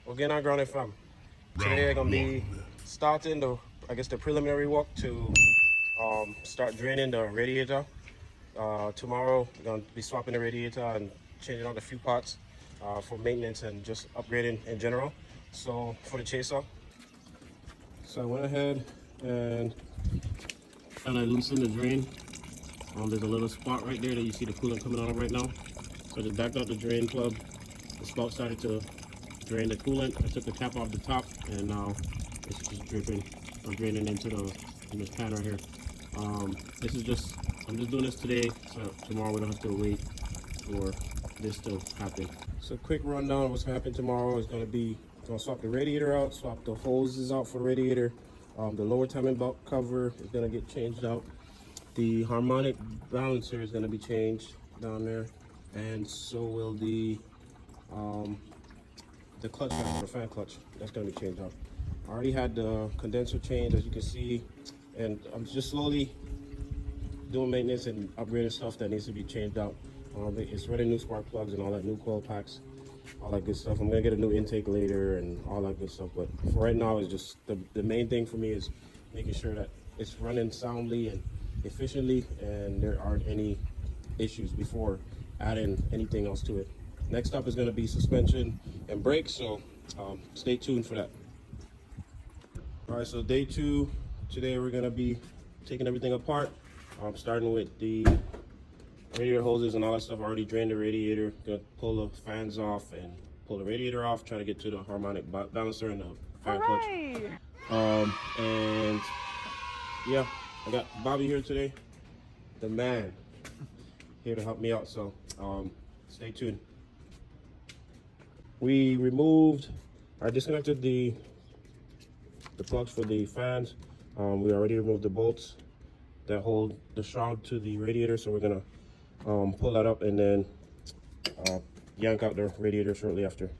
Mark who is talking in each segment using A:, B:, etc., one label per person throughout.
A: We're getting our grounded fam. Today I'm gonna be starting the preliminary work to start draining the radiator. Tomorrow we're gonna be swapping the radiator and changing out a few parts for maintenance and just upgrading in general. So for the chaser, so I went ahead and kind of loosened the drain. There's a little spot right there that you see the coolant coming out of right now. So I just backed out the drain plug. The spout started to drain the coolant. I took the cap off the top, and now it's just dripping or draining into this pan right here. I'm just doing this today, so tomorrow we don't have to wait for this to happen. So quick rundown of what's happening tomorrow is going to be, swap the radiator out, swap the hoses out for the radiator. The lower timing belt cover is going to get changed out. The harmonic balancer is going to be changed down there, and so will the clutch fan, the fan clutch. That's going to be changed out. I already had the condenser changed, as you can see, and I'm just slowly doing maintenance and upgrading stuff that needs to be changed out. It's running new spark plugs and all that, new coil packs, all that good stuff. I'm going to get a new intake later and all that good stuff, but for right now, it's just the main thing for me is making sure that it's running soundly and efficiently, and there aren't any issues before adding anything else to it. Next up is going to be suspension and brakes, so stay tuned for that. All right, so day 2, today we're going to be taking everything apart, starting with the radiator hoses and all that stuff. I already drained the radiator. Going to pull the fans off and pull the radiator off, try to get to the harmonic balancer and the fan clutch. And yeah, I got Bobby here today, the man, here to help me out, so stay tuned. I disconnected the plugs for the fans. We already removed the bolts that hold the shroud to the radiator, so we're gonna pull that up and then yank out the radiator shortly after.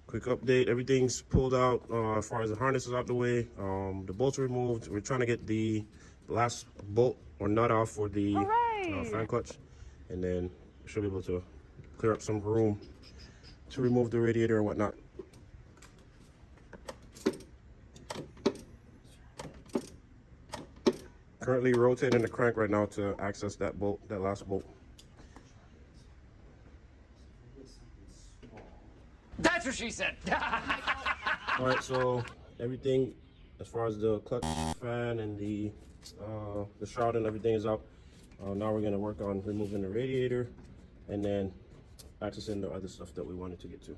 A: Quick update, everything's pulled out as far as the harness is out the way. The bolts are removed. We're trying to get the last bolt or nut off for the fan clutch, and then we should be able to clear up some room to remove the radiator and whatnot. Currently rotating the crank right now to access that bolt, that last bolt.
B: That's what she said.
A: All right, so everything as far as the clutch fan and the shroud and everything is out. Now we're gonna work on removing the radiator and then accessing the other stuff that we wanted to get to.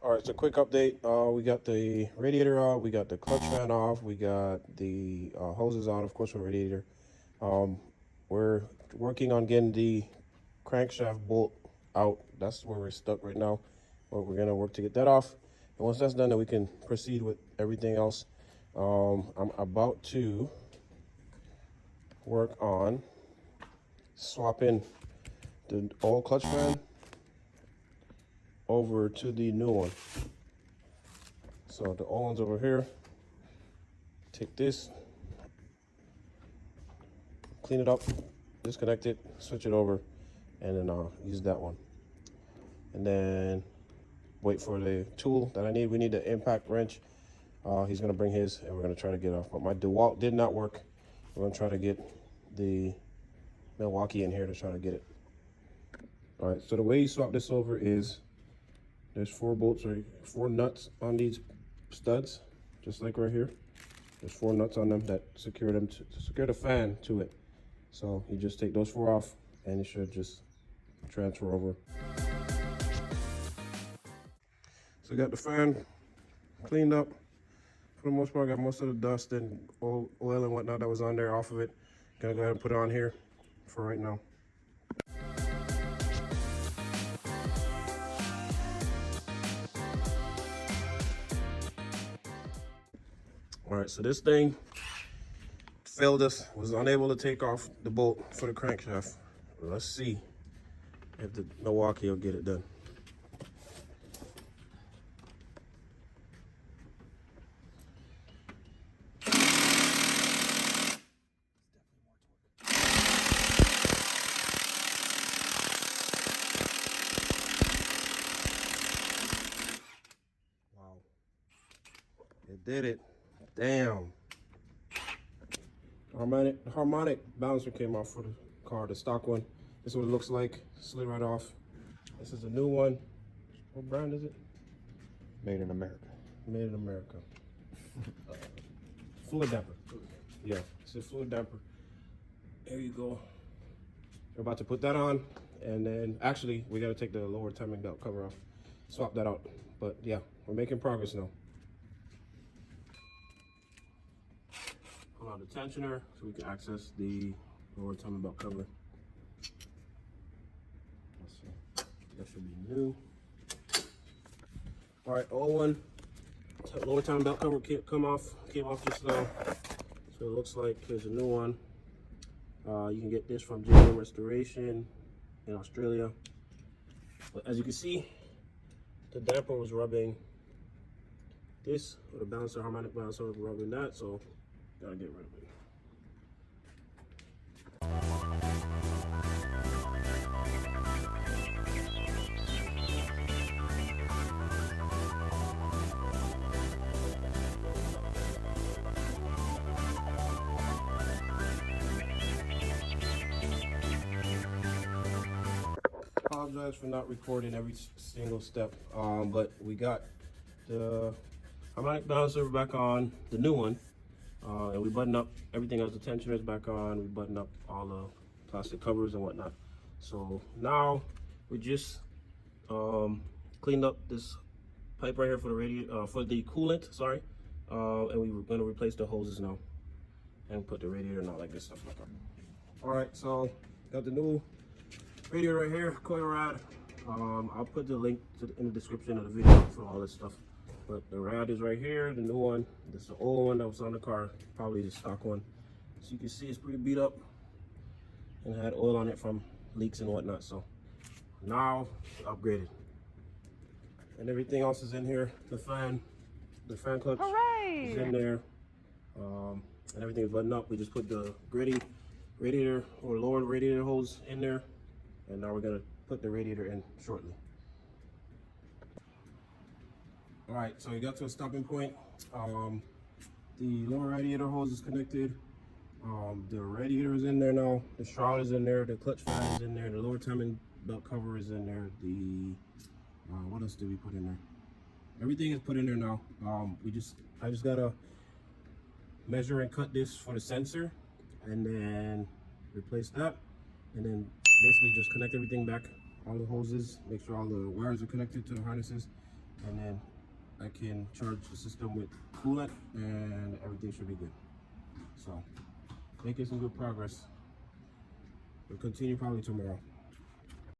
A: All right, so quick update. We got the radiator out, we got the clutch fan off, we got the hoses out, of course, for radiator. We're working on getting the crankshaft bolt out. That's where we're stuck right now, but we're gonna work to get that off. And once that's done, then we can proceed with everything else. I'm about to work on swapping the old clutch fan over to the new one. So the old one's over here. Take this, clean it up, disconnect it, switch it over, and then I'll use that one. And then wait for the tool that I need. We need the impact wrench. He's gonna bring his, and we're gonna try to get it off. But my DeWalt did not work. We're gonna try to get the Milwaukee in here to try to get it. All right, so the way you swap this over is there's 4 bolts, or 4 nuts on these studs, just like right here. There's 4 nuts on them that secure them to secure the fan to it. So you just take those 4 off, and it should just transfer over. So I got the fan cleaned up. For the most part, I got most of the dust and oil and whatnot that was on there off of it. Gonna go ahead and put it on here for right now. All right, so this thing failed us, was unable to take off the bolt for the crankshaft. Let's see if the Milwaukee will get it done. Wow, it did it. Damn. Harmonic bouncer came off for the car, the stock one. This is what it looks like. Slid right off. This is a new one. What brand is it?
C: Made in America.
A: Made in America. Fluid damper. Yeah, it's a fluid damper. There you go. We're about to put that on, and then actually we got to take the lower timing belt cover off, swap that out. But yeah, we're making progress now. Pull out the tensioner so we can access the lower timing belt cover. Let's see. That should be new. All right, old one. Lower timing belt cover came off just now. So it looks like here's a new one. You can get this from Genuine Restoration in Australia. But as you can see, the damper was rubbing this, or the bouncer, harmonic bouncer was rubbing that, so gotta get rid of it. Apologize for not recording every single step, but we got the harmonic bouncer back on, the new one, and we buttoned up everything else. The tensioner is back on. We buttoned up all the plastic covers and whatnot. So now we just cleaned up this pipe right here for the for the coolant. Sorry, and we were going to replace the hoses now and put the radiator not like this stuff back on. All right, so got the new radiator right here, coil rod. I'll put the link in the description of the video for all this stuff. But the rod is right here, the new one. This is the old one that was on the car, probably the stock one. So you can see it's pretty beat up and had oil on it from leaks and whatnot. So now upgraded. And everything else is in here. The fan clutch is in there. And everything is buttoned up. We just put the gritty radiator or lower radiator hose in there. And now we're gonna put the radiator in shortly. All right, so we got to a stopping point. The lower radiator hose is connected. The radiator is in there now. The shroud is in there. The clutch fan is in there. The lower timing belt cover is in there. The what else did we put in there? Everything is put in there now. I just gotta measure and cut this for the sensor, and then replace that, and then basically just connect everything back, all the hoses, make sure all the wires are connected to the harnesses, and then I can charge the system with coolant and everything should be good. So making some good progress. We'll continue probably tomorrow.